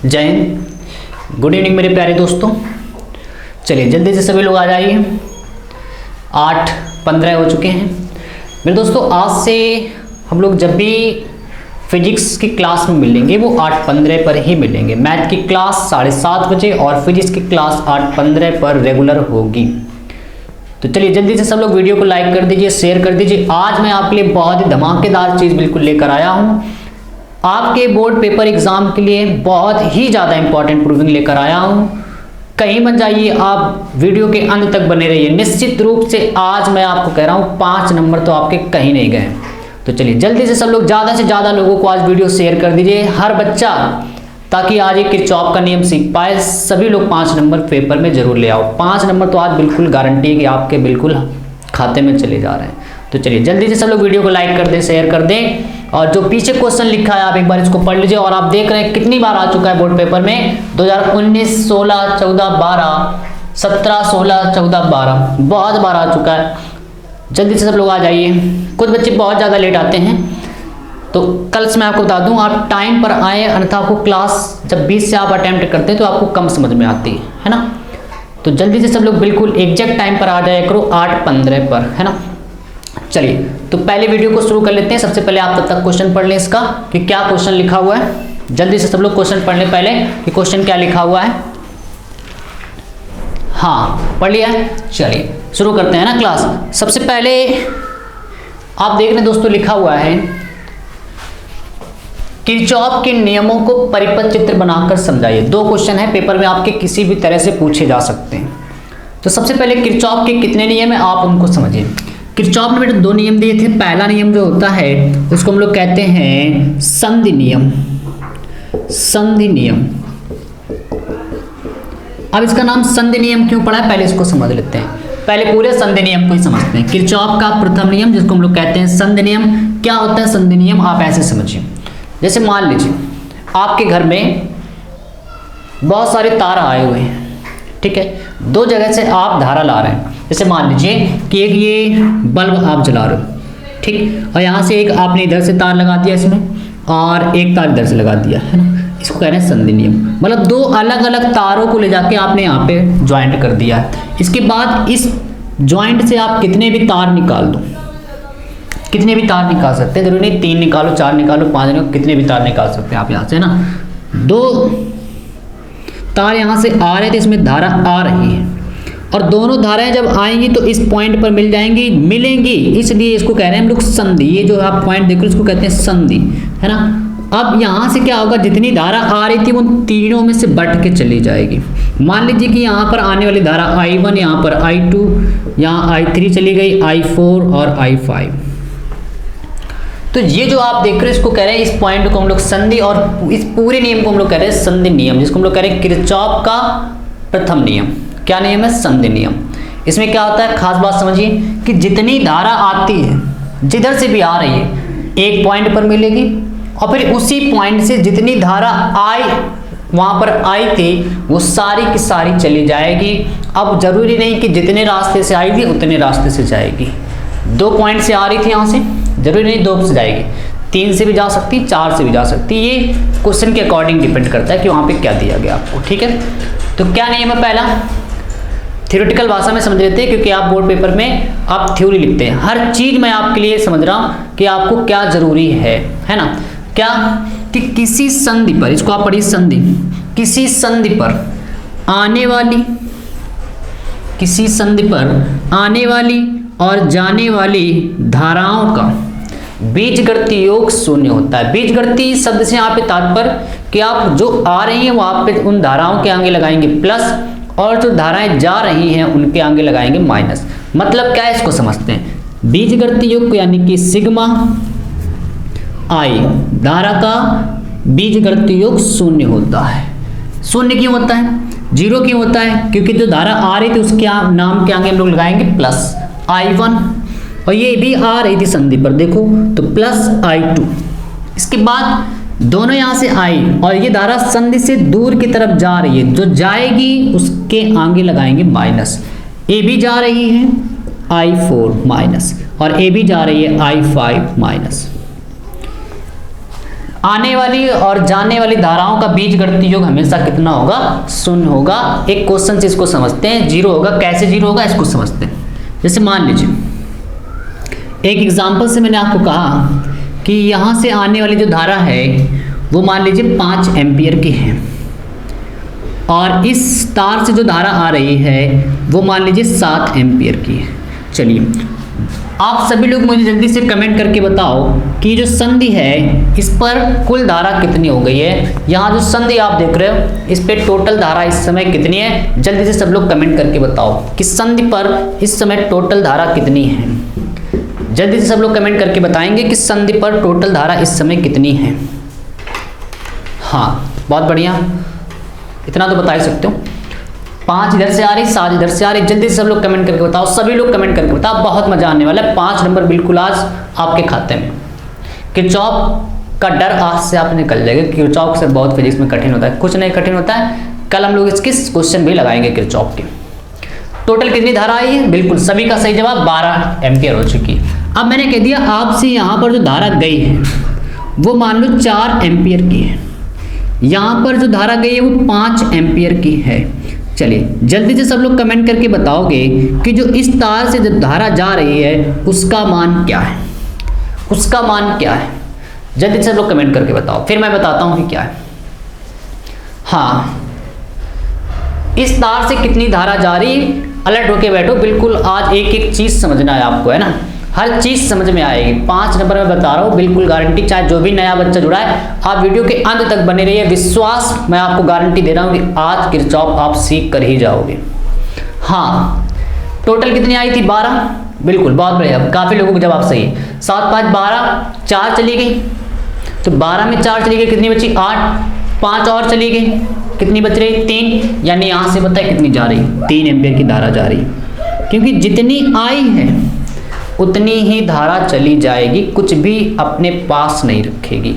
जय Hind, good evening मेरे प्यारे दोस्तों। चलिए जल्दी से सभी लोग आ जाइए। 8:15 हो चुके हैं मेरे दोस्तों। आज से हम लोग जब भी फिजिक्स की क्लास में मिलेंगे वो 8:15 पर ही मिलेंगे। मैथ की क्लास 7:30 बजे और फिजिक्स की क्लास 8:15 पर रेगुलर होगी। तो चलिए जल्दी से सब लोग वीडियो को लाइक कर दीजिए, शेयर कर दीजिए। आज मैं आपके लिए बहुत ही धमाकेदार चीज़ बिल्कुल लेकर आया हूँ। आपके बोर्ड पेपर एग्जाम के लिए बहुत ही ज़्यादा इंपॉर्टेंट प्रूविंग लेकर आया हूँ। कहीं मत जाइए, आप वीडियो के अंत तक बने रहिए। निश्चित रूप से आज मैं आपको कह रहा हूँ 5 नंबर तो आपके कहीं नहीं गए। तो चलिए जल्दी से सब लोग ज़्यादा से ज़्यादा लोगों को आज वीडियो शेयर कर दीजिए, हर बच्चा, ताकि आज एक किरचॉफ का नियम सीख पाए। सभी लोग 5 नंबर पेपर में जरूर ले आओ। 5 नंबर तो आज बिल्कुल गारंटी है कि आपके बिल्कुल खाते में चले जा रहे हैं। तो चलिए जल्दी से सब लोग वीडियो को लाइक कर दें, शेयर कर दें। और जो पीछे क्वेश्चन लिखा है आप एक बार इसको पढ़ लीजिए। और आप देख रहे हैं कितनी बार आ चुका है बोर्ड पेपर में 2019, 16, 14, 12, 17, 16, 14, 12 बहुत बार आ चुका है। जल्दी से सब लोग आ जाइए। कुछ बच्चे बहुत ज़्यादा लेट आते हैं, तो कल से मैं आपको बता दूं आप टाइम पर आए, अन्यथा आपको क्लास जब 20 से आप अटेम्प्ट करते हैं तो आपको कम समझ में आती है ना। तो जल्दी से सब लोग बिल्कुल एग्जैक्ट टाइम पर आ जाया करो 8:15 पर, है ना। चलिए तो पहले वीडियो को शुरू कर लेते हैं। सबसे पहले आप तब तक क्वेश्चन पढ़ लें इसका कि क्या क्वेश्चन लिखा हुआ है। जल्दी से सब लोग क्वेश्चन पढ़ लें पहले कि क्वेश्चन क्या लिखा हुआ है। हाँ पढ़ लिया है। चलिए शुरू करते हैं ना क्लास। सबसे पहले आप देख रहे हैं दोस्तों, लिखा हुआ है किरचॉफ के नियमों को परिपथ चित्र बनाकर समझाइए। 2 क्वेश्चन है पेपर में, आपके किसी भी तरह से पूछे जा सकते हैं। तो सबसे पहले किरचॉफ के कितने नियम है आप उनको समझिए। किरचॉफ ने बेटा 2 नियम दिए थे। पहला नियम जो होता है उसको हम लोग कहते हैं संधि नियम। संधि नियम, अब इसका नाम संधि नियम क्यों पड़ा है पहले इसको समझ लेते हैं। पहले पूरे संधि नियम को ही समझते हैं। किरचॉफ का प्रथम नियम जिसको हम लोग कहते हैं संधि नियम। क्या होता है संधि नियम, आप ऐसे समझिए। जैसे मान लीजिए आपके घर में बहुत सारे तार आए हुए हैं, ठीक है। 2 जगह से आप धारा ला रहे हैं। जैसे मान लीजिए कि एक ये बल्ब आप जला रहे हो, ठीक, और यहाँ से एक आपने इधर से तार लगा दिया इसमें और एक तार इधर से लगा दिया, है ना। इसको कह रहे हैं संधि नियम। मतलब 2 अलग अलग तारों को ले जाके आपने यहाँ पे ज्वाइंट कर दिया है। इसके बाद इस ज्वाइंट से आप कितने भी तार निकाल दो, कितने भी तार निकाल सकते हैं। जरूरी नहीं 3 निकालो, 4 निकालो, 5 निकालो, कितने भी तार निकाल सकते हैं आप यहाँ से ना। 2 तार यहाँ से आ रहे थे, इसमें धारा आ रही है और दोनों धाराएं जब आएंगी तो इस पॉइंट पर मिल जाएंगी, मिलेंगी, इसलिए इसको कह रहे हैं हम लोग संधि। ये जो आप पॉइंट देख रहे हो इसको कहते हैं संधि, है ना। अब यहाँ से क्या होगा, जितनी धारा आ रही थी वो तीनों में से बट के चली जाएगी। मान लीजिए कि यहाँ पर आने वाली धारा I1, यहाँ पर I2, यहाँ I3 चली गई, I4 और I5। तो ये जो आप देख रहे हैं इसको कह रहे हैं, इस पॉइंट को हम लोग संधि, और इस पूरे नियम को हम लोग कह रहे हैं संधि नियम, जिसको हम लोग कह रहे हैं किरचॉफ का प्रथम नियम। क्या नियम है, संधि नियम। इसमें क्या होता है, खास बात समझिए कि जितनी धारा आती है, जिधर से भी आ रही है, एक पॉइंट पर मिलेगी और फिर उसी पॉइंट से जितनी धारा आई वहां पर आई थी वो सारी की सारी चली जाएगी। अब जरूरी नहीं कि जितने रास्ते से आई थी उतने रास्ते से जाएगी। 2 पॉइंट से आ रही थी यहाँ से, जरूरी नहीं 2 से जाएगी, 3 से भी जा सकती, 4 से भी जा सकती। ये क्वेश्चन के अकॉर्डिंग डिपेंड करता है कि वहाँ पे क्या दिया गया आपको, ठीक है। तो क्या नियम है पहला, थ्योरेटिकल भाषा में समझ लेते हैं क्योंकि आप बोर्ड पेपर में आप थ्योरी लिखते हैं। हर चीज़ मैं आपके लिए समझ रहा हूँ कि आपको क्या जरूरी है ना। क्या कि किसी संधि पर, इसको आप पढ़िए संधि, किसी संधि पर आने वाली, किसी संधि पर आने वाली और जाने वाली धाराओं का बीजगणितीय योग 0 होता है। बीजगणितीय शब्द से यहाँ पे तात्पर्य कि आप जो आ रही हैं वो आप पे उन धाराओं के आगे लगाएंगे प्लस, और जो धाराएं जा रही हैं उनके आगे लगाएंगे माइनस। मतलब क्या है इसको समझते हैं। बीजगणितीय योग यानी कि सिग्मा आई, धारा का बीजगणितीय योग 0 होता है। 0 क्यों होता है, 0 क्यों होता है, क्योंकि जो धारा आ रही थी उसके नाम के आगे हम लोग लगाएंगे प्लस I1, और ये भी आ रही थी संधि पर, देखो तो प्लस I2। इसके बाद दोनों यहाँ से आई और ये धारा संधि से दूर की तरफ जा रही है, जो जाएगी उसके आगे लगाएंगे माइनस। ए भी जा रही है I4 माइनस और ए भी जा रही है I5 माइनस। आने वाली और जाने वाली धाराओं का बीजगणित योग हमेशा कितना होगा, शून्य होगा। एक क्वेश्चन से इसको समझते हैं, जीरो होगा। कैसे जीरो होगा इसको समझते हैं। जैसे मान लीजिए एक एग्जांपल से मैंने आपको कहा कि यहाँ से आने वाली जो धारा है वो मान लीजिए 5 एम्पियर की है, और इस तार से जो धारा आ रही है वो मान लीजिए 7 एम्पियर की है। चलिए आप सभी लोग मुझे जल्दी से कमेंट करके बताओ कि जो संधि है इस पर कुल धारा कितनी हो गई है। यहाँ जो संधि आप देख रहे हो इस पे टोटल धारा इस समय कितनी है। जल्दी से सब लोग कमेंट करके बताओ कि संधि पर इस समय टोटल धारा कितनी है। जल्दी से सब लोग कमेंट करके बताएंगे कि संधि पर टोटल धारा इस समय कितनी है। हाँ बहुत बढ़िया, इतना तो बता ही सकते हो। 5 इधर से आ रही, 7 इधर से आ रही। जल्दी से सब लोग कमेंट करके बताओ, सभी लोग कमेंट करके बताओ, बहुत मजा आने वाला है। 5 नंबर बिल्कुल आज आपके खाते में। किरचॉफ का डर आज से आप निकल जाएगा। किरचॉफ से बहुत फिजिक्स में कठिन होता है, कुछ नहीं कठिन होता है। कल हम लोग इसके क्वेश्चन भी लगाएंगे किरचॉफ के। टोटल कितनी धारा आई है, बिल्कुल सभी का सही जवाब 12 एम्पियर हो चुकी है। अब मैंने कह दिया आपसे यहाँ पर जो धारा गई है वो मान लो 4 एम्पियर की है, यहाँ पर जो धारा गई है वो 5 एम्पियर की है। चलिए जल्दी से सब लोग कमेंट करके बताओगे कि जो इस तार से जो धारा जा रही है उसका मान क्या है, उसका मान क्या है। जल्दी से सब लोग कमेंट करके बताओ, फिर मैं बताता हूँ कि क्या है। हाँ इस तार से कितनी धारा जा रही, अलर्ट होके बैठो। बिल्कुल आज एक एक चीज समझना है आपको, है ना, हर चीज समझ में आएगी। 5 नंबर में बता रहा हूँ, बिल्कुल गारंटी। चाहे जो भी नया बच्चा जुड़ा है आप वीडियो के अंत तक बने रहिए, विश्वास मैं आपको गारंटी दे रहा हूँ कि आज किरचॉफ आप सीख कर ही जाओगे। हाँ टोटल कितनी आई थी, 12। बिल्कुल बहुत बढ़िया, काफी लोगों का जवाब सही है। 7 5 12, 4 चली गई तो 12 में 4 चली गई, कितनी बची 8। 5 और चली गई, कितनी बच रही 3। यानी यहां से बताए कितनी जा रही, 3 एम्पियर की धारा जा रही, क्योंकि जितनी आई है उतनी ही धारा चली जाएगी, कुछ भी अपने पास नहीं रखेगी।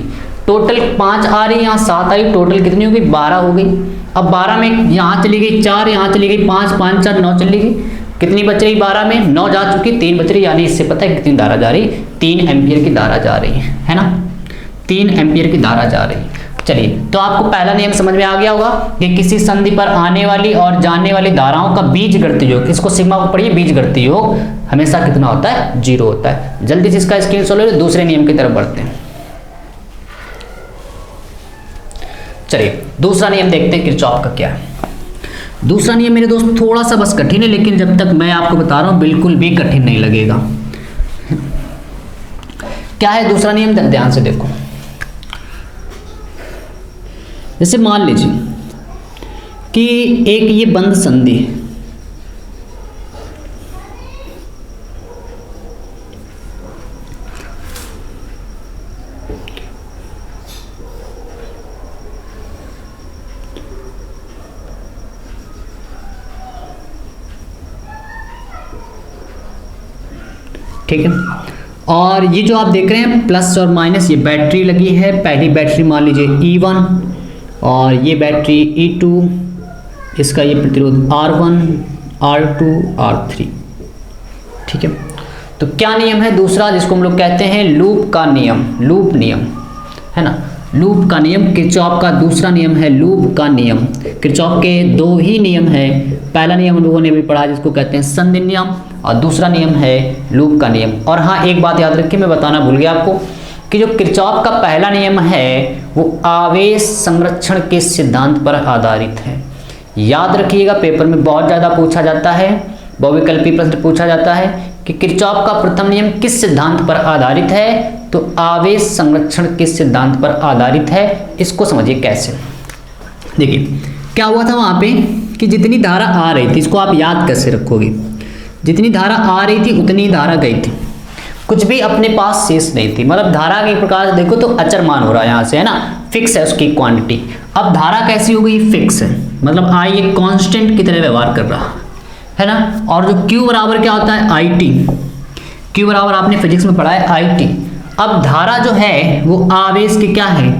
टोटल 5 आ रही, यहाँ 7 आई, टोटल कितनी हो गई 12 हो गई। अब 12 में यहाँ चली गई 4, यहाँ चली गई 5, 5 4 9 चली गई, कितनी बच रही 12 में 9 जा चुकी, 3 बच रही। यानी इससे पता है कितनी धारा जा रही, 3 एम्पियर की धारा जा रही है ना, 3 एम्पियर की धारा जा रही। चलिए तो आपको पहला नियम समझ में आ गया होगा कि किसी संधि पर आने वाली और जाने वाली धाराओं का बीजगणित योग, इसको सिग्मा को पढ़िए, बीजगणित योग हमेशा कितना होता है, 0 होता है। जल्दी से इसका स्क्रीनशॉट ले लो, दूसरे नियम की तरफ बढ़ते हैं। चलिए दूसरा नियम देखते हैं किरचॉफ का क्या है। दूसरा नियम मेरे दोस्त थोड़ा सा बस कठिन है, लेकिन जब तक मैं आपको बता रहा हूं बिल्कुल भी कठिन नहीं लगेगा। क्या है दूसरा नियम, ध्यान से देखो। जैसे मान लीजिए कि एक ये बंद संधि है, ठीक है। और ये जो आप देख रहे हैं प्लस और माइनस, ये बैटरी लगी है। पहली बैटरी मान लीजिए E1 और ये बैटरी E2, इसका ये प्रतिरोध R1 R2 R3, ठीक है। तो क्या नियम है दूसरा, जिसको हम लोग कहते हैं लूप का नियम, लूप नियम, है ना, लूप का नियम। किरचॉफ का दूसरा नियम है लूप का नियम। किरचॉफ के 2 ही नियम है। पहला नियम हम लोगों ने भी पढ़ा जिसको कहते हैं संधि नियम, और दूसरा नियम है लूप का नियम। और हाँ एक बात याद रखिए, मैं बताना भूल गया आपको कि जो किरचॉफ का पहला नियम है वो आवेश संरक्षण के सिद्धांत पर आधारित है। याद रखिएगा, पेपर में बहुत ज़्यादा पूछा जाता है, बहुविकल्पी प्रश्न पूछा जाता है कि किरचॉफ का प्रथम नियम किस सिद्धांत पर आधारित है, तो आवेश संरक्षण के सिद्धांत पर आधारित है। इसको समझिए कैसे। देखिए क्या हुआ था वहाँ पे कि जितनी धारा आ रही थी, इसको आप याद कैसे रखोगे, जितनी धारा आ रही थी उतनी धारा गई थी, कुछ भी अपने पास शेष नहीं थी। मतलब धारा के प्रकार से देखो तो अचर मान हो रहा है यहाँ से, है ना, फिक्स है उसकी क्वांटिटी। अब धारा कैसी हो गई, फिक्स है, मतलब आई एक कांस्टेंट की तरह व्यवहार कर रहा है ना। और जो Q बराबर क्या होता है, IT। Q बराबर आपने फिजिक्स में पढ़ा है IT। अब धारा जो है वो आवेश की क्या है,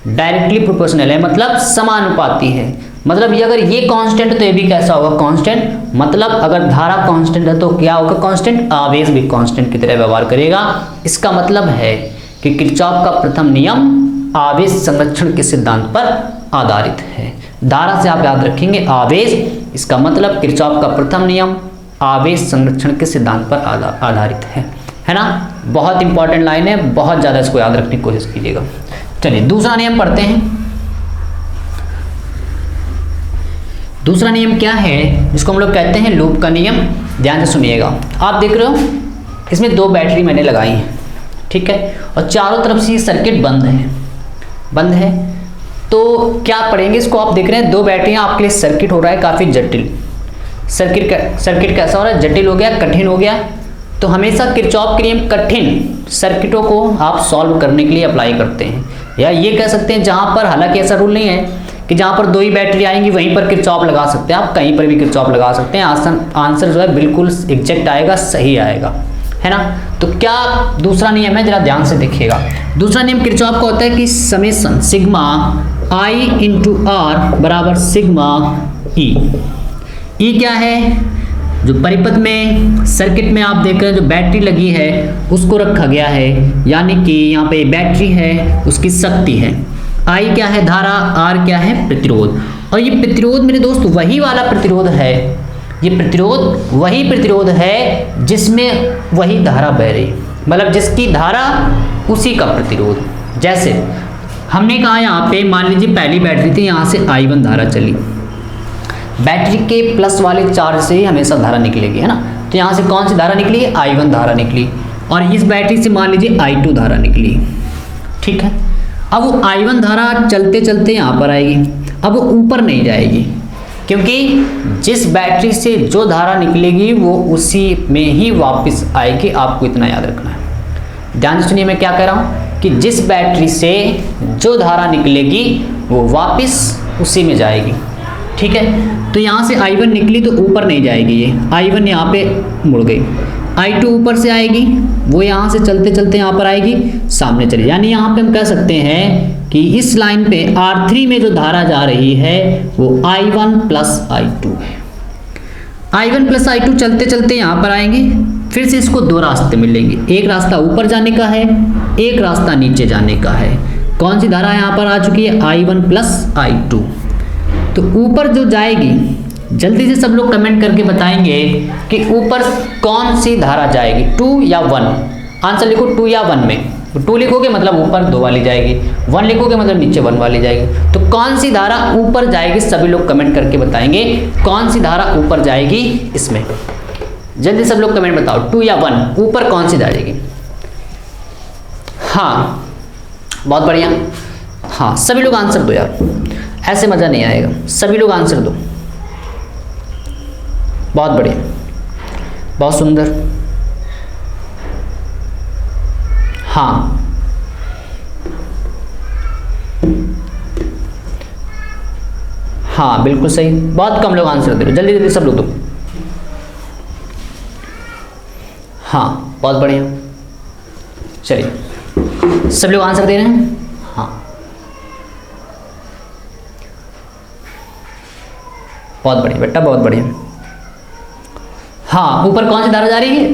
डायरेक्टली प्रोपोर्शनल है, मतलब समानुपाती है। मतलब ये अगर ये कांस्टेंट तो ये भी कैसा होगा, कांस्टेंट। मतलब अगर धारा कांस्टेंट है तो क्या होगा, कांस्टेंट। आवेश भी कांस्टेंट की तरह व्यवहार करेगा। इसका मतलब है कि किरचॉफ का प्रथम नियम आवेश संरक्षण के सिद्धांत पर आधारित है। धारा से आप याद रखेंगे आवेश, इसका मतलब किरचॉफ का प्रथम नियम आवेश संरक्षण के सिद्धांत पर आधारित है ना। बहुत इंपॉर्टेंट लाइन है, बहुत ज़्यादा इसको याद रखने की कोशिश कीजिएगा। चलिए दूसरा नियम पढ़ते हैं। दूसरा नियम क्या है, जिसको हम लोग कहते हैं लूप का नियम। ध्यान से सुनिएगा। आप देख रहे हो इसमें 2 बैटरी मैंने लगाई हैं, ठीक है, और चारों तरफ से ये सर्किट बंद है। तो क्या पढ़ेंगे इसको, आप देख रहे हैं 2 बैटरियां, आपके लिए सर्किट हो रहा है काफ़ी जटिल। सर्किट कैसा हो रहा है, जटिल हो गया, कठिन हो गया। तो हमेशा किरचॉफ के नियम कठिन सर्किटों को आप सॉल्व करने के लिए अप्लाई करते हैं, या ये कह सकते हैं जहाँ पर, हालांकि ऐसा रूल नहीं है कि जहाँ पर 2 ही बैटरी आएंगी वहीं पर किरचॉफ लगा सकते हैं, आप कहीं पर भी किरचॉफ लगा सकते हैं। आंसर जो है बिल्कुल एग्जैक्ट आएगा, सही आएगा, है ना। तो क्या दूसरा नियम है, जरा ध्यान से देखिएगा। दूसरा नियम किरचॉफ का होता है कि summation sigma i into r बराबर सिग्मा ई। ई क्या है, जो परिपथ में सर्किट में आप देख रहे हैं जो बैटरी लगी है उसको रखा गया है, यानी कि यहाँ पे बैटरी है उसकी शक्ति है। आई क्या है, धारा। आर क्या है, प्रतिरोध। और ये प्रतिरोध मेरे दोस्त वही वाला प्रतिरोध है, ये प्रतिरोध वही प्रतिरोध है जिसमें वही धारा बह रही, मतलब जिसकी धारा उसी का प्रतिरोध। जैसे हमने कहा यहाँ पे मान लीजिए पहली बैटरी थी, यहाँ से I1 धारा चली, बैटरी के प्लस वाले चार्ज से ही हमेशा धारा निकलेगी, है ना। तो यहाँ से कौन सी धारा निकली, I1 धारा निकली, और इस बैटरी से मान लीजिए I2 धारा निकली, ठीक है। अब वो I1 धारा चलते चलते यहाँ पर आएगी, अब वो ऊपर नहीं जाएगी, क्योंकि जिस बैटरी से जो धारा निकलेगी वो उसी में ही वापस आएगी। आपको इतना याद रखना है। ध्यान से सुनिए मैं क्या कह रहा हूँ कि जिस बैटरी से जो धारा निकलेगी वो वापस उसी में जाएगी, ठीक है। तो यहाँ से I1 निकली तो ऊपर नहीं जाएगी, ये I1 यहाँ पे मुड़ गई, I2 ऊपर से आएगी, वो यहाँ से चलते चलते यहाँ पर आएगी, सामने चली। यानी यहाँ पे हम कह सकते हैं कि इस लाइन पे R3 में जो धारा जा रही है वो I1 प्लस I2 है। I1 प्लस I2 चलते चलते यहाँ पर आएंगे, फिर से इसको 2 रास्ते मिलेंगे, एक रास्ता ऊपर जाने का है, एक रास्ता नीचे जाने का है। कौन सी धारा यहाँ पर आ चुकी है, I1 प्लस I2। तो ऊपर जो जाएगी, जल्दी से सब लोग कमेंट करके बताएंगे कि ऊपर कौन सी धारा जाएगी, 2 या 1। आंसर लिखो 2 या 1 में। 2 लिखोगे मतलब ऊपर 2 वाली जाएगी, 1 लिखोगे मतलब नीचे 1 वाली जाएगी। तो कौन सी धारा ऊपर जाएगी, सभी लोग कमेंट करके बताएंगे कौन सी धारा ऊपर जाएगी इसमें। जल्दी सब लोग कमेंट बताओ, 2 या 1, ऊपर कौन सी जाएगी। हाँ बहुत बढ़िया, हाँ सभी लोग आंसर दो यार, ऐसे मज़ा नहीं आएगा, सभी लोग आंसर दो। बहुत बढ़िया, बहुत सुंदर। हाँ हाँ बिल्कुल सही, बहुत कम लोग आंसर दे रहे, जल्दी जल्दी सब लोग दो। हाँ बहुत बढ़िया, चलिए सब लोग आंसर दे रहे हैं। हाँ बहुत बढ़िया बेटा, बहुत बढ़िया। हाँ ऊपर कौन सी धारा जा रही है,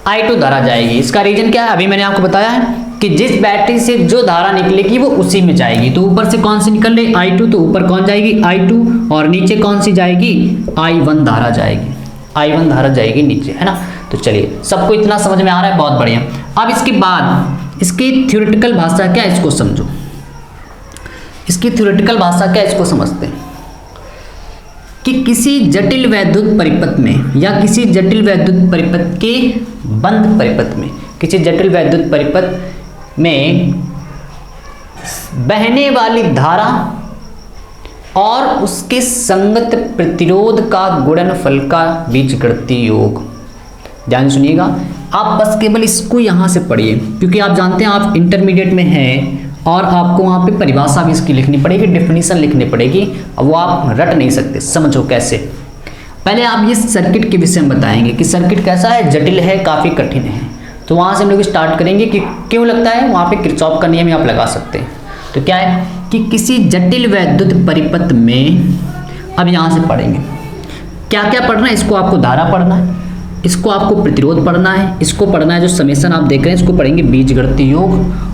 I2 धारा जाएगी। इसका रीजन क्या है, अभी मैंने आपको बताया है कि जिस बैटरी से जो धारा निकलेगी वो उसी में जाएगी। तो ऊपर से कौन सी निकल रही, I2, तो ऊपर कौन जाएगी, I2, और नीचे कौन सी जाएगी, I1 धारा जाएगी, I1 धारा जाएगी नीचे, है ना। तो चलिए सबको इतना समझ में आ रहा है, बहुत बढ़िया। अब इसके बाद इसकी थ्योरेटिकल भाषा क्या, इसको समझो। इसकी थ्योरेटिकल भाषा क्या, इसको समझते हैं कि किसी जटिल वैद्युत परिपथ में या किसी जटिल वैद्युत परिपथ के बंद परिपथ में, किसी जटिल वैद्युत परिपथ में बहने वाली धारा और उसके संगत प्रतिरोध का गुणनफल का बीजगणितीय योग। ध्यान सुनिएगा, आप बस केवल इसको यहाँ से पढ़िए, क्योंकि आप जानते हैं आप इंटरमीडिएट में हैं और आपको वहाँ पे परिभाषा भी इसकी लिखनी पड़ेगी, डेफिनेशन लिखनी पड़ेगी। अब वो आप रट नहीं सकते, समझो कैसे। पहले आप ये सर्किट के विषय में बताएंगे कि सर्किट कैसा है, जटिल है, काफ़ी कठिन है। तो वहाँ से हम लोग स्टार्ट करेंगे कि क्यों लगता है, वहाँ पे किरचॉफ का नियम ही आप लगा सकते हैं। तो क्या है कि किसी जटिल वैद्युत परिपथ में, अब यहाँ से पढ़ेंगे क्या क्या पढ़ना है, इसको आपको धारा पढ़ना है, इसको आपको प्रतिरोध पढ़ना है, इसको पढ़ना है जो समेशन आप देख रहे हैं इसको पढ़ेंगे बीजगणितीय योग,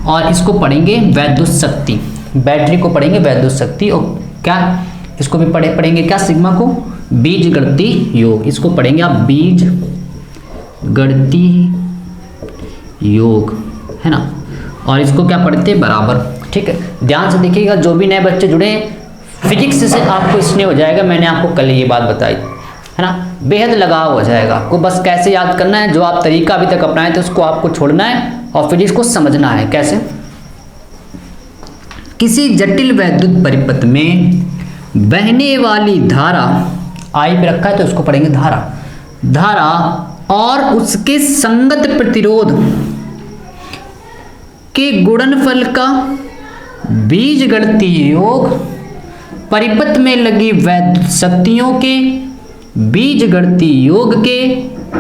और इसको पढ़ेंगे वैद्युत शक्ति, बैटरी को पढ़ेंगे वैद्युत शक्ति, और क्या इसको भी पढ़ेंगे क्या सिग्मा को, बीजगणितीय योग, इसको पढ़ेंगे आप बीजगणितीय योग, है ना। और इसको क्या पढ़ते हैं बराबर, ठीक है। ध्यान से देखिएगा, जो भी नए बच्चे जुड़े हैं फिजिक्स से आपको इसलिए हो जाएगा, मैंने आपको कल ये बात बताई, है ना, बेहद लगाव हो जाएगा आपको। बस कैसे याद करना है, जो आप तरीका अभी तक अपनाए थे उसको आपको छोड़ना है और फिजिक्स को समझना है। कैसे, किसी जटिल वैद्युत परिपथ में बहने वाली धारा, आई पे रखा है तो उसको पढ़ेंगे धारा और उसके संगत प्रतिरोध के गुणनफल का बीजगणितीय योग परिपथ में लगी वैद्युत शक्तियों के बीजगणितीय योग के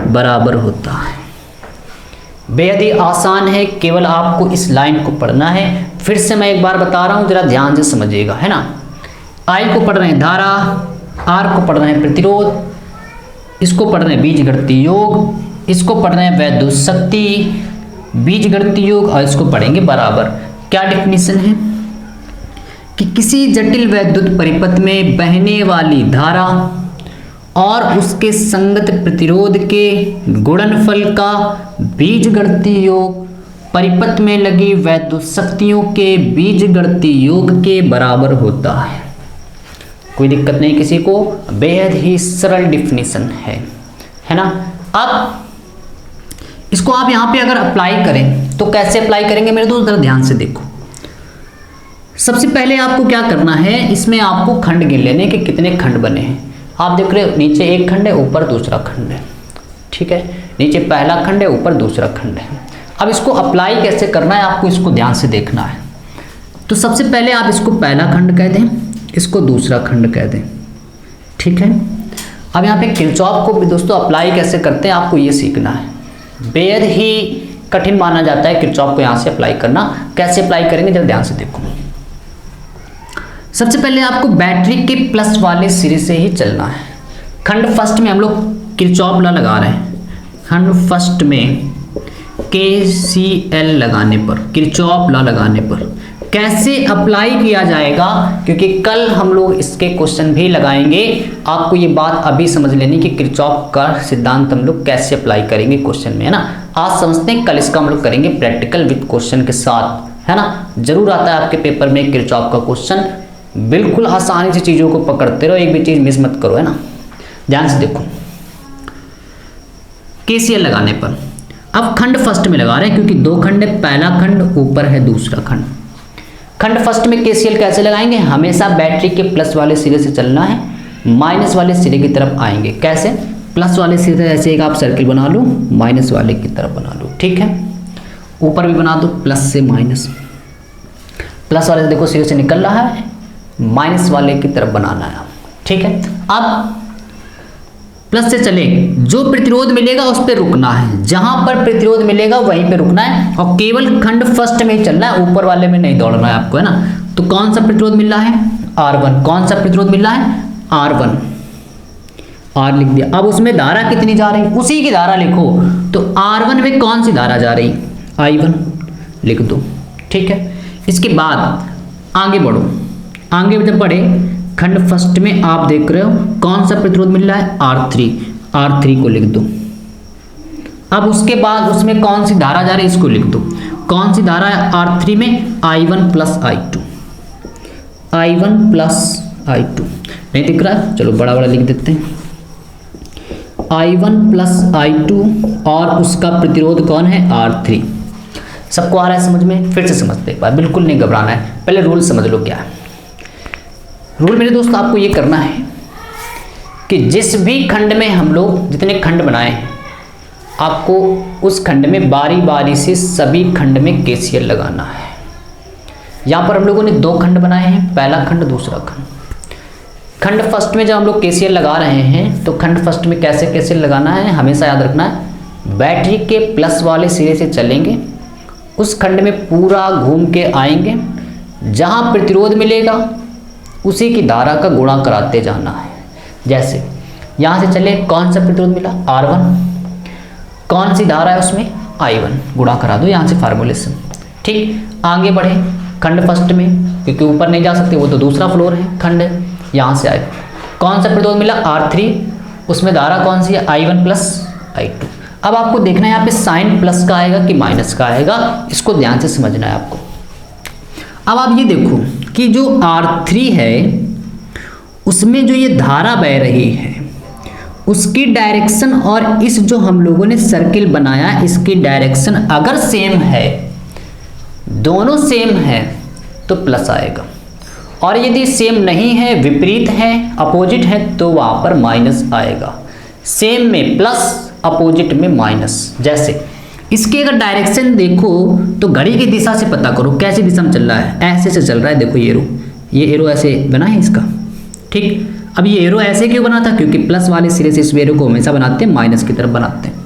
बराबर होता है। बेहद ही आसान है, केवल आपको इस लाइन को पढ़ना है। फिर से मैं एक बार बता रहा हूं, जरा ध्यान से समझिएगा, है ना। आई को पढ़ रहे हैं धारा, आर को पढ़ रहे हैं प्रतिरोध, इसको पढ़ रहे हैं बीजगणितीय योग, इसको पढ़ रहे हैं वैद्युत शक्ति, बीजगणितीय योग, और इसको पढ़ेंगे बराबर। क्या डेफिनेशन है कि किसी जटिल वैद्युत परिपथ में बहने वाली धारा और उसके संगत प्रतिरोध के गुणनफल का बीजगणितीय योग परिपथ में लगी वैद्युत शक्तियों के बीजगणितीय योग के बराबर होता है। कोई दिक्कत नहीं किसी को, बेहद ही सरल डेफिनेशन है ना। अब इसको आप यहाँ पे अगर अप्लाई करें तो कैसे अप्लाई करेंगे मेरे दोस्त, जरा ध्यान से देखो। सबसे पहले आपको क्या करना है, इसमें आपको खंड गिन लेने के कितने खंड बने हैं। आप देख रहे हो नीचे एक खंड है, ऊपर दूसरा खंड है, ठीक है। नीचे पहला खंड है, ऊपर दूसरा खंड है। अब इसको अप्लाई कैसे करना है आपको इसको ध्यान से देखना है। तो सबसे पहले आप इसको पहला खंड कह दें, इसको दूसरा खंड कह दें, ठीक है। अब यहाँ पे किरचॉफ को भी दोस्तों अप्लाई कैसे करते हैं आपको ये सीखना है। बेहद ही कठिन माना जाता है किरचॉफ को यहाँ से अप्लाई करना। कैसे अप्लाई करेंगे जरा ध्यान से देखो। सबसे पहले आपको बैटरी के प्लस वाले सिरे से ही चलना है। खंड फर्स्ट में हम लोग किरचॉफ लॉ लगा रहे हैं। खंड फर्स्ट में KCL लगाने पर, किरचॉफ लॉ लगाने पर कैसे अप्लाई किया जाएगा, क्योंकि कल हम लोग इसके क्वेश्चन भी लगाएंगे। आपको ये बात अभी समझ लेनी कि किरचॉफ का सिद्धांत हम लोग कैसे अप्लाई करेंगे क्वेश्चन में, है ना। आज समझते हैं, कल इसका हम लोग करेंगे प्रैक्टिकल विद क्वेश्चन के साथ, है ना। जरूर आता है आपके पेपर में किरचॉफ का क्वेश्चन। बिल्कुल आसानी से चीज़ों को पकड़ते रहो, एक भी चीज़ मिस मत करो, है ना। ध्यान से देखो, KCL लगाने पर अब खंड फर्स्ट में लगा रहे हैं क्योंकि दो खंड है, पहला खंड ऊपर है दूसरा खंड। खंड फर्स्ट में KCL कैसे लगाएंगे, हमेशा बैटरी के प्लस वाले सिरे से चलना है, माइनस वाले सिरे की तरफ आएंगे। कैसे, प्लस वाले सिरे से ऐसे एक आप सर्किल बना लो, माइनस वाले की तरफ बना लो, ठीक है। ऊपर भी बना दो, प्लस से माइनस, प्लस वाले से देखो सिरे से निकल रहा है, माइनस वाले की तरफ बनाना है, ठीक है। अब प्लस से चले, जो प्रतिरोध मिलेगा उस पर रुकना है, जहां पर प्रतिरोध मिलेगा वहीं पे रुकना है, और केवल खंड फर्स्ट में ही चलना है, ऊपर वाले में नहीं दौड़ना है आपको, है ना। तो कौन सा प्रतिरोध मिल रहा है, R1। कौन सा प्रतिरोध मिल रहा है, R1। R लिख दिया। अब उसमें धारा कितनी जा रही, उसी की धारा लिखो। तो R1 में कौन सी धारा जा रही, I1 लिख दो, ठीक है। इसके बाद आगे बढ़ो, आगे जब बढ़े खंड फर्स्ट में आप देख रहे हो कौन सा प्रतिरोध मिल रहा है, R3 को लिख दो। अब उसके बाद उसमें कौन सी धारा जा रही है, इसको लिख दो। कौन सी धारा है R3 में, I1 plus I2। I1 plus I2 नहीं दिख रहा है, चलो बड़ा बड़ा लिख देते हैं। I1 प्लस I2 और उसका प्रतिरोध कौन है, R3। सबको आ रहा है समझ में, फिर से समझते हैं, बिल्कुल नहीं घबराना है, पहले रूल समझ लो क्या है। रूल मेरे दोस्त आपको ये करना है कि जिस भी खंड में हम लोग जितने खंड बनाए हैं, आपको उस खंड में बारी बारी से सभी खंड में KCL लगाना है। यहाँ पर हम लोगों ने दो खंड बनाए हैं, पहला खंड दूसरा खंड। खंड फर्स्ट में जब हम लोग KCL लगा रहे हैं तो खंड फर्स्ट में कैसे KCL लगाना है, हमेशा याद रखना है, बैटरी के प्लस वाले सिरे से चलेंगे, उस खंड में पूरा घूम के आएंगे, जहाँ प्रतिरोध मिलेगा उसी की धारा का गुणा कराते जाना है। जैसे यहाँ से चले, कौन सा प्रतिरोध मिला, R1, कौन सी धारा है उसमें, I1, गुणा करा दो यहाँ से फार्मूलेशन। ठीक, आगे बढ़े खंड फर्स्ट में, क्योंकि ऊपर नहीं जा सकते, वो तो दूसरा फ्लोर है खंड, यहाँ से आए कौन सा प्रतिरोध मिला, R3, उसमें धारा कौन सी है, I1 प्लस I2। अब आपको देखना है यहाँ पे साइन प्लस का आएगा कि माइनस का आएगा, इसको ध्यान से समझना है आपको। अब आप ये देखो कि जो R3 है उसमें जो ये धारा बह रही है उसकी डायरेक्शन और इस जो हम लोगों ने सर्किल बनाया इसकी डायरेक्शन अगर सेम है, दोनों सेम है तो प्लस आएगा, और यदि सेम नहीं है, विपरीत है, अपोजिट है, तो वहां पर माइनस आएगा। सेम में प्लस, अपोजिट में माइनस। जैसे इसकी अगर डायरेक्शन देखो तो घड़ी की दिशा से पता करो कैसी दिशा में चल रहा है, ऐसे से चल रहा है। देखो ये एरो ऐसे बना है इसका, ठीक। अब ये एरो ऐसे क्यों बना था, क्योंकि प्लस वाले सिरे से इस एरो को हमेशा बनाते हैं माइनस की तरफ बनाते हैं।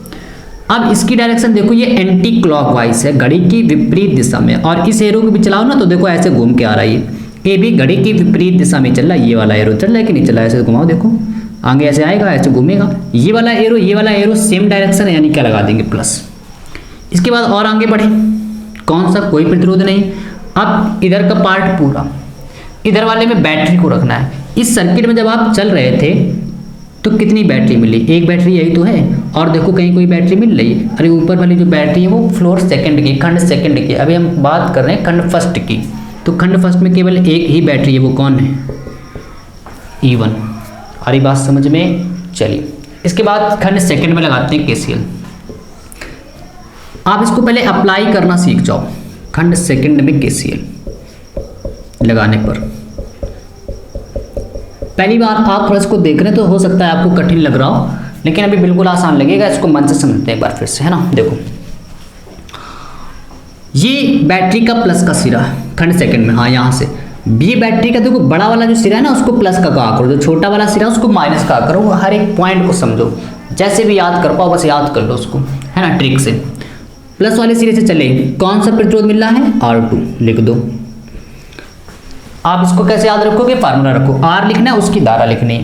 अब इसकी डायरेक्शन देखो ये एंटी क्लॉकवाइज है, घड़ी की विपरीत दिशा में, और इस एरो को भी चलाओ ना तो देखो ऐसे घूम के आ रहा है, ये भी घड़ी की विपरीत दिशा में चल रहा है। ये वाला एरो चल रहा है कि नहीं चल रहा है, ऐसे घुमाओ, देखो आगे ऐसे आएगा, ऐसे घूमेगा। ये वाला एरो सेम डायरेक्शन है, यानी क्या लगा देंगे, प्लस। इसके बाद और आगे बढ़े, कौन सा, कोई प्रतिरोध नहीं। अब इधर का पार्ट पूरा, इधर वाले में बैटरी को रखना है। इस सर्किट में जब आप चल रहे थे तो कितनी बैटरी मिली, एक बैटरी यही तो है, और देखो कहीं कोई बैटरी मिल रही है, अरे ऊपर वाली जो बैटरी है वो फ्लोर सेकंड की, खंड सेकंड की। अभी हम बात कर रहे हैं खंड फर्स्ट की, तो खंड फर्स्ट में केवल एक ही बैटरी है, वो कौन है, E1। और ये बात समझ में चलिए। इसके बाद खंड सेकंड में लगाते हैं KCL। आप इसको पहले अप्लाई करना सीख जाओ, खंड सेकंड में KCL लगाने पर। पहली बार आप थोड़ा इसको देख रहे हैं तो हो सकता है आपको कठिन लग रहा हो, लेकिन अभी बिल्कुल आसान लगेगा। इसको मन से समझते हैं एक बार फिर से, है ना। देखो ये बैटरी का प्लस का सिरा खंड सेकंड में, हाँ यहाँ से ये बैटरी का देखो बड़ा वाला जो सिरा है ना उसको प्लस का कहा करो, जो छोटा वाला सिरा उसको माइनस कहा करो। हर एक पॉइंट को समझो, जैसे भी याद कर पाओ बस याद कर लो उसको, है ना, ट्रिक से। प्लस वाले सिरे से चले, कौन सा प्रतिरोध मिल रहा है, R2 लिख दो। आप इसको कैसे याद रखोगे, फार्मूला रखो, R लिखना है, उसकी धारा लिखनी है,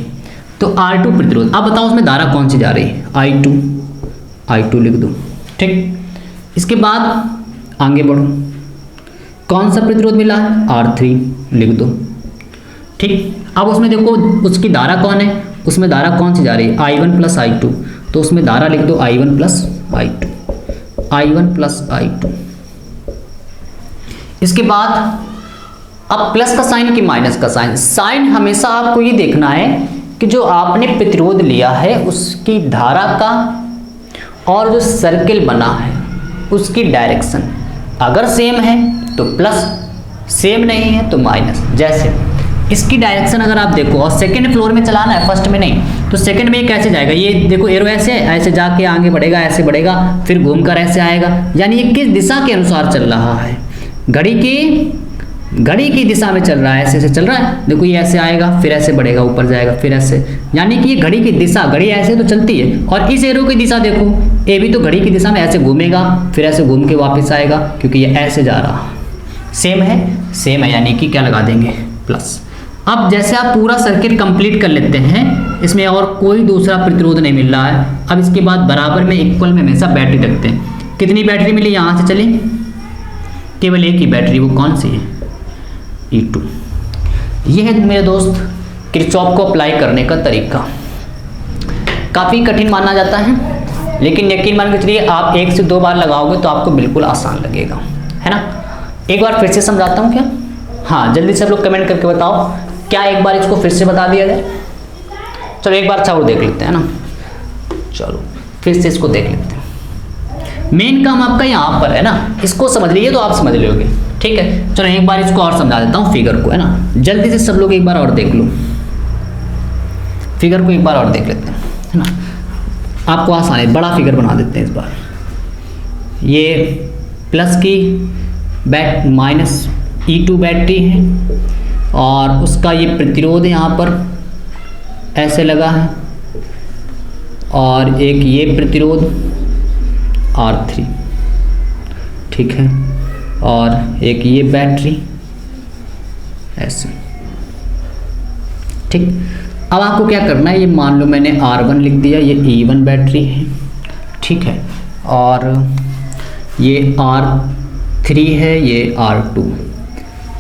तो R2 प्रतिरोध। अब बताओ उसमें धारा कौन सी जा रही है, I2 लिख दो, ठीक। इसके बाद आगे बढ़ो, कौन सा प्रतिरोध मिला है, R3 लिख दो, ठीक। अब उसमें देखो उसकी धारा कौन है, उसमें धारा कौन सी जा रही है, I1 प्लस I2, तो उसमें धारा लिख दो I1 प्लस I2। इसके बाद अब प्लस का साइन कि माइनस का साइन, साइन हमेशा आपको ये देखना है कि जो आपने प्रतिरोध लिया है उसकी धारा का और जो सर्किल बना है उसकी डायरेक्शन अगर सेम है तो प्लस, सेम नहीं है तो माइनस। जैसे इसकी डायरेक्शन अगर आप देखो, और सेकंड फ्लोर में चलाना है, फर्स्ट में नहीं, तो सेकंड में ये कैसे जाएगा, ये देखो एरो ऐसे जाके आगे बढ़ेगा, ऐसे बढ़ेगा, फिर घूमकर ऐसे आएगा, यानी ये किस दिशा के अनुसार चल रहा है, घड़ी की दिशा में चल रहा है, ऐसे चल रहा है। देखो ये ऐसे आएगा, फिर ऐसे बढ़ेगा, ऊपर जाएगा, फिर ऐसे, यानी कि ये घड़ी की दिशा, घड़ी ऐसे तो चलती है, और इस एरो की दिशा देखो, ये भी तो घड़ी की दिशा में ऐसे घूमेगा, फिर ऐसे घूम के वापस आएगा, क्योंकि ये ऐसे जा रहा है। सेम है, यानी कि क्या लगा देंगे, प्लस। अब जैसे आप पूरा सर्किट कंप्लीट कर लेते हैं, इसमें और कोई दूसरा प्रतिरोध नहीं मिल रहा है। अब इसके बाद बराबर में, इक्वल में हमेशा बैटरी रखते हैं। कितनी बैटरी मिली, यहाँ से चले, केवल एक ही बैटरी, वो कौन सी है, E2। ये है मेरे दोस्त किरचॉफ को अप्लाई करने का तरीका। काफ़ी कठिन माना जाता है, लेकिन यकीन मान के चलिए आप 1 से 2 बार लगाओगे तो आपको बिल्कुल आसान लगेगा, है ना। एक बार फिर से समझाता हूँ क्या, हाँ जल्दी से आप लोग कमेंट करके बताओ, क्या एक बार इसको फिर से बता दिया जाए। चलो एक बार अच्छा और देख लेते हैं ना, चलो फिर से इसको देख लेते हैं। मेन काम आपका यहाँ पर है ना, इसको समझ लीजिए तो आप समझ लोगे, ठीक है। चलो एक बार इसको और समझा देता हूँ फिगर को, है ना, जल्दी से सब लोग एक बार और देख लो, फिगर को एक बार और देख लेते हैं, है ना, आपको आसान है। बड़ा फिगर बना देते हैं इस बार। ये प्लस की माइनस E2 बैटरी है, और उसका ये प्रतिरोध यहाँ पर ऐसे लगा है, और एक ये प्रतिरोध R3, ठीक है, और एक ये बैटरी ऐसे, ठीक। अब आपको क्या करना है, ये मान लो मैंने R1 लिख दिया, ये E1 बैटरी है, ठीक है। और ये R3 है, ये R2।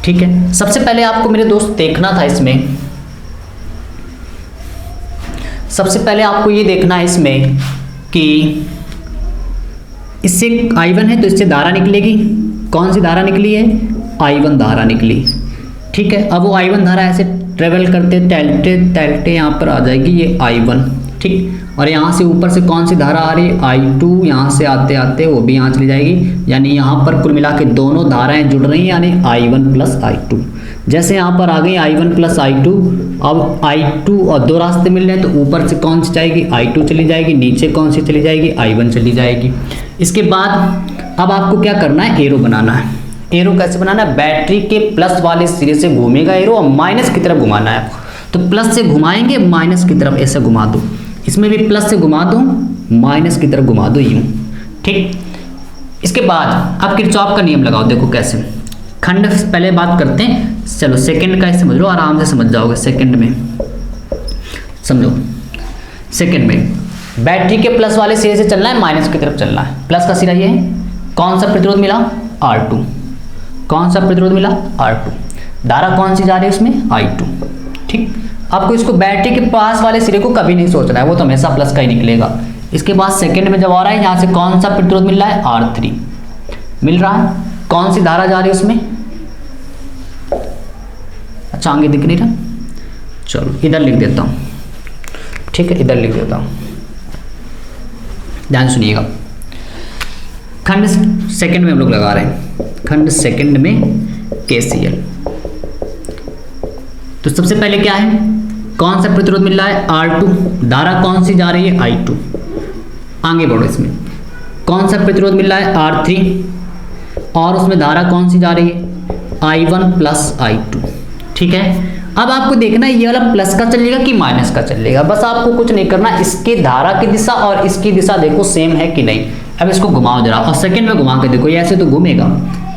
ठीक है, सबसे पहले आपको मेरे दोस्त देखना था इसमें, सबसे पहले आपको ये देखना है इसमें कि इससे I1 है तो इससे धारा निकलेगी। कौन सी धारा निकली है? I1 धारा निकली। ठीक है, अब वो I1 धारा ऐसे ट्रेवल करते तैलते तैलते यहाँ पर आ जाएगी ये I1। ठीक, और यहाँ से ऊपर से कौन सी धारा आ रही है? I2। यहाँ से आते आते वो भी यहाँ चली जाएगी, यानी यहाँ पर कुल मिला के दोनों धाराएं जुड़ रही हैं, यानी I1 प्लस I2। जैसे यहाँ पर आ गई I1 प्लस I2, अब I2 और दो रास्ते मिल रहे हैं तो ऊपर से कौन सी जाएगी? I2 चली जाएगी, नीचे कौन सी चली जाएगी? I1 चली जाएगी। इसके बाद अब आपको क्या करना है? एरो बनाना है। एरो कैसे बनाना है? बैटरी के प्लस वाले सिरे से घूमेगा एरो और माइनस की तरफ घुमाना है आपको। तो प्लस से घुमाएंगे, माइनस की तरफ ऐसे घुमा दो। इसमें भी प्लस से घुमा दो, माइनस की तरफ घुमा दो, यूं। ठीक, इसके बाद अब किरचॉफ का नियम लगाओ। देखो कैसे, खंड पहले बात करते हैं। चलो सेकंड का समझ लो, आराम से समझ जाओगे। सेकंड में समझो, सेकंड में बैटरी के प्लस वाले सिरे से चलना है, माइनस की तरफ चलना है। प्लस का सिरा ये है, कौन सा प्रतिरोध मिला? R2। कौन सा प्रतिरोध मिला? R2। धारा कौन सी जा रही है उसमें? I2। ठीक, आपको इसको बैटरी के पास वाले सिरे को कभी नहीं सोचना है, वो तो हमेशा प्लस का ही निकलेगा। इसके बाद सेकंड में जब आ रहा है, यहाँ से कौन सा प्रतिरोध मिल रहा है? R3 मिल रहा है। कौन सी धारा जा रही है उसमें? अच्छा, आगे दिख नहीं रहा, चलो इधर लिख देता हूँ। ठीक है, इधर लिख देता हूँ, ध्यान सुनिएगा। खंड सेकंड में हम लोग लगा रहे हैं, खंड सेकंड में KCL। तो सबसे पहले क्या है? कौन सा प्रतिरोध मिल रहा है? R2। धारा कौन सी जा रही है? I2। आगे बढ़ो, इसमें कौन सा प्रतिरोध मिल रहा है? R3। और उसमें धारा कौन सी जा रही है? I1 plus I2। ठीक है, अब आपको देखना है ये वाला प्लस का चलेगा कि माइनस का चलेगा। बस आपको कुछ नहीं करना, इसके धारा की दिशा और इसकी दिशा देखो सेम है कि नहीं। अब इसको घुमाओ जरा, और सेकंड में घुमा के देखो, ये ऐसे तो घूमेगा,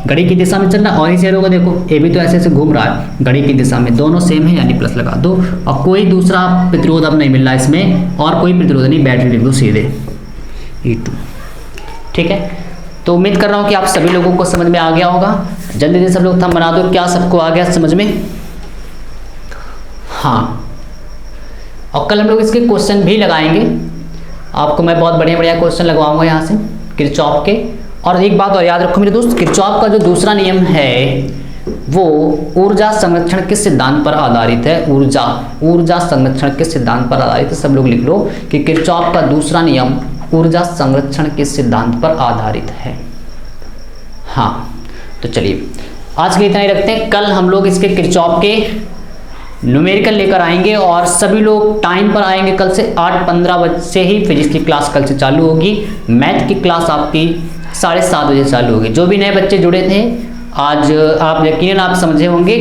घड़ी की दिशा में चल रहा है। और इस एरो को देखो, ये भी तो ऐसे ऐसे घूम रहा है घड़ी की दिशा में, दोनों सेम है, यानी प्लस लगा दो। और कोई दूसरा प्रतिरोध अब नहीं मिल रहा इसमें, और कोई प्रतिरोध नहीं, बैटरी लिख दो सीधे E2। ठीक है, तो उम्मीद कर रहा हूँ कि आप सभी लोगों को समझ में आ गया होगा। जल्दी से सब लोग थंब बना दो। क्या सबको आ गया समझ में? हाँ, और कल हम लोग इसके क्वेश्चन भी लगाएंगे। आपको मैं बहुत बढ़िया बढ़िया क्वेश्चन लगवाऊंगा यहाँ से किरचॉफ के। और एक बात और याद रखो मेरे दोस्त, किरचॉफ का जो दूसरा नियम है वो ऊर्जा संरक्षण के सिद्धांत पर आधारित है। ऊर्जा संरक्षण के सिद्धांत पर आधारित है। सब लोग लिख लो कि किरचॉफ का दूसरा नियम ऊर्जा संरक्षण के सिद्धांत पर आधारित है। हाँ, तो चलिए आज के इतना ही रखते हैं। कल हम लोग इसके किरचॉफ के न्यूमेरिकल लेकर आएंगे और सभी लोग टाइम पर आएंगे। कल से 8:15 बजे से ही फिजिक्स की क्लास कल से चालू होगी। मैथ की क्लास आपकी 7:30 बजे चालू होगी। जो भी नए बच्चे जुड़े थे आज, आप यकीनन आप समझे होंगे।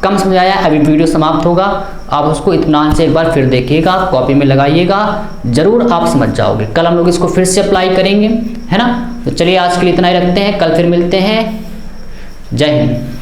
कम समझ आया, अभी वीडियो समाप्त होगा, आप उसको इत्मीनान से एक बार फिर देखिएगा, कॉपी में लगाइएगा, जरूर आप समझ जाओगे। कल हम लोग इसको फिर से अप्लाई करेंगे, है ना। तो चलिए आज के लिए इतना ही रखते हैं, कल फिर मिलते हैं। जय हिंद।